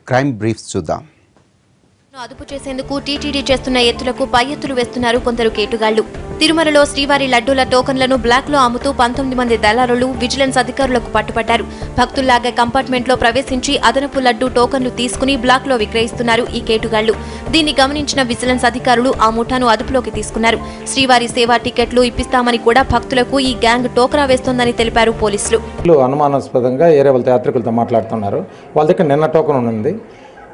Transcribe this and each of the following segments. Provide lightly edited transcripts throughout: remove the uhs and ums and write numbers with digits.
Crime briefs చూద్దాం. అదుపు చేసేందుకు టీటీడీ చేస్తున్న ఎత్తులకు పై ఎత్తులు వేస్తున్నారు కొందరు కేటుగాళ్లు. తిరుమలలో శ్రీవారి లడ్డూల టోకన్లను బ్లాక్ లో అమ్ముతూ 19 మంది దళారులు విజిలెన్స్ అధికారులకు పట్టుపడ్డారు. భక్తుల్లాగా కంపార్ట్మెంట్ లో ప్రవేశించి అదనపు లడ్డూ టోకన్లు తీసుకుని బ్లాక్ లో విక్రయిస్తున్నారు ఈ కేటుగాళ్లు. దీన్ని గమనించిన విజిలెన్స్ అధికారులు ఆ ముఠాను అదుపులోకి తీసుకున్నారు. శ్రీవారి సేవా టికెట్లు ఇప్పిస్తామని కూడా భక్తులకు ఈ గ్యాంగ్ టోకరా వేస్తోందని తెలిపారు పోలీసులు. అనుమానాస్పదంగా ఏరే వాళ్ళ యాత్రికులతో మాట్లాడుతున్నారు. వాళ్ళ దగ్గర నిన్న టోకన్ ఉంది.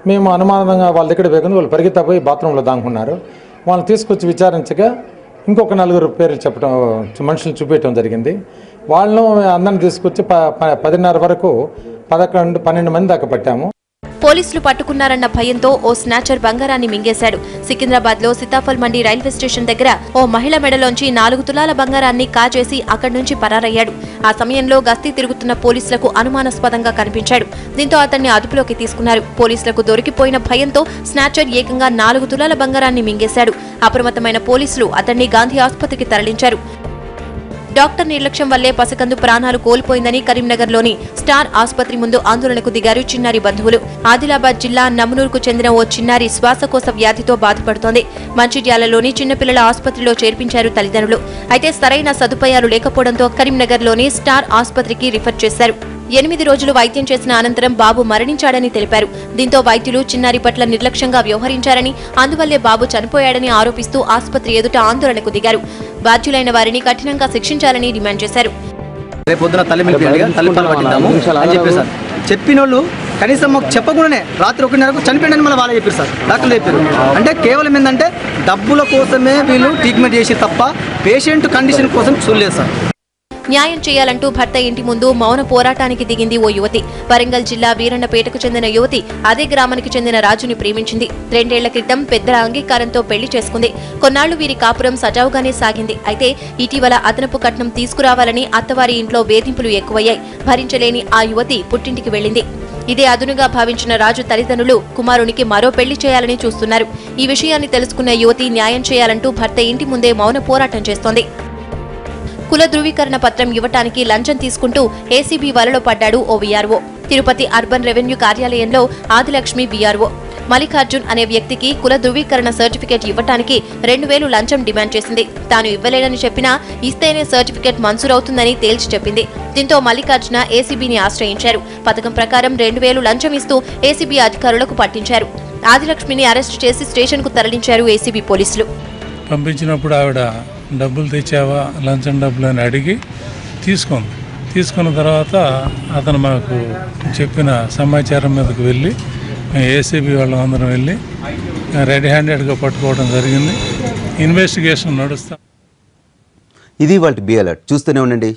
మేము అనుమానంగా వాళ్ళ దగ్గర వేగంగా వాళ్ళు పరిగెత్తపోయి బాత్రూంలో దాక్కున్నారు. వాళ్ళని తీసుకొచ్చి విచారించగా ఇంకొక 4 పేర్లు చెప్పడం, మనుషులు చూపించడం జరిగింది. వాళ్ళను అందరిని తీసుకొచ్చి 10:30 వరకు 11-12 మంది దాకా పట్టాము. పోలీసులు పట్టుకున్నారన్న భయంతో ఓ స్నాచర్ బంగారాన్ని మింగేశాడు. సికింద్రాబాద్ లో సీతాఫల్ మండి రైల్వే స్టేషన్ దగ్గర ఓ మహిళ మెడలోంచి 4 తులాల బంగారాన్ని కాజేసి అక్కడి నుంచి పరారయ్యాడు. ఆ సమయంలో గస్తీ తిరుగుతున్న పోలీసులకు అనుమానాస్పదంగా కనిపించాడు. దీంతో అతన్ని అదుపులోకి తీసుకున్నారు. పోలీసులకు దొరికిపోయిన భయంతో స్నాచర్ ఏకంగా 4 తులాల బంగారాన్ని మింగేశాడు. అప్రమత్తమైన పోలీసులు అతన్ని గాంధీ ఆసుపత్రికి తరలించారు. డాక్టర్ నిర్లక్ష్యం వల్లే పసికందు ప్రాణాలు కోల్పోయిందని కరీంనగర్లోని స్టార్ ఆసుపత్రి ముందు ఆందోళనకు దిగారు చిన్నారి బంధువులు. ఆదిలాబాద్ జిల్లా నమ్మనూరుకు చెందిన ఓ చిన్నారి శ్వాసకోశ వ్యాధితో బాధపడుతోంది. మంచిర్యాలలోని చిన్నపిల్లల ఆసుపత్రిలో చేర్పించారు తల్లిదండ్రులు. అయితే సరైన సదుపాయాలు లేకపోవడంతో కరీంనగర్లోని స్టార్ ఆసుపత్రికి రిఫర్ చేశారు. 8 రోజులు వైద్యం చేసిన అనంతరం బాబు మరణించాడని తెలిపారు. దీంతో వైద్యులు చిన్నారి పట్ల నిర్లక్ష్యంగా వ్యవహరించారని, అందువల్లే బాబు చనిపోయాడని ఆరోపిస్తూ ఆసుపత్రి ఎదుట ఆందోళనకు దిగారు. బాధ్యులైన వారిని కఠినంగా శిక్షించాలని డిమాండ్ చేశారు. చెప్పినోళ్ళు కనీసం మాకు చెప్పకుండానే రాత్రి 1:30కు చనిపోయిందని మళ్ళీ వాళ్ళే చెప్పారు సార్. డాక్టర్లు చెప్పారు. అంటే కేవలం ఏంటంటే డబ్బుల కోసమే వీళ్ళు ట్రీట్మెంట్ చేసి తప్ప పేషెంట్ కండిషన్ కోసం చూడలేదు సార్. న్యాయం చేయాలంటూ భర్త ఇంటి ముందు మౌన పోరాటానికి దిగింది ఓ యువతి. వరంగల్ జిల్లా వీరన్నపేటకు చెందిన యువతి అదే గ్రామానికి చెందిన రాజుని ప్రేమించింది. 2 ఏళ్ల క్రితం పెద్దల అంగీకారంతో పెళ్లి చేసుకుంది. కొన్నాళ్లు వీరి కాపురం సజావుగానే సాగింది. అయితే ఇటీవల అదనపు కట్నం తీసుకురావాలని అత్తవారి ఇంట్లో వేధింపులు ఎక్కువయ్యాయి. భరించలేని ఆ యువతి పుట్టింటికి వెళ్లింది. ఇదే అదునుగా భావించిన రాజు తల్లిదండ్రులు కుమారునికి మరో పెళ్లి చేయాలని చూస్తున్నారు. ఈ విషయాన్ని తెలుసుకున్న యువతి న్యాయం చేయాలంటూ భర్త ఇంటి ముందే మౌన పోరాటం చేస్తోంది. కుల ధృవీకరణ పత్రం ఇవ్వటానికి లంచం తీసుకుంటూ ఏసీబీ వలలో పడ్డాడు ఓ వీఆర్ఓ. తిరుపతి అర్బన్ రెవెన్యూ కార్యాలయంలో ఆదిలక్ష్మి వీఆర్ఓ మల్లికార్జున్ అనే వ్యక్తికి కుల ధృవీకరణ సర్టిఫికేట్ ఇవ్వటానికి 2,000 లంచం డిమాండ్ చేసింది. తాను ఇవ్వలేనని చెప్పినా ఇస్తేనే సర్టిఫికేట్ మంజూరవుతుందని తేల్చి చెప్పింది. దీంతో మల్లికార్జున ఏసీబీని ఆశ్రయించారు. పథకం ప్రకారం 2,000 లంచం ఇస్తూ ఏసీబీ అధికారులకు పట్టించారు. ఆదిలక్ష్మిని అరెస్టు చేసి స్టేషన్కు తరలించారు ఏసీబీ పోలీసులు. పంపించినప్పుడు ఆవిడ డబ్బులు తెచ్చావా, లంచం డబ్బులు అని అడిగి తీసుకున్న తర్వాత అతను మాకు చెప్పిన సమాచారం మీదకు వెళ్ళి ఏసీబీ వాళ్ళందరం వెళ్ళి రెడీ హ్యాండెడ్గా పట్టుకోవడం జరిగింది. ఇన్వెస్టిగేషన్ నడుస్తాం. ఇది వాళ్ళ బి అలర్ట్. చూస్తూనే ఉండండి.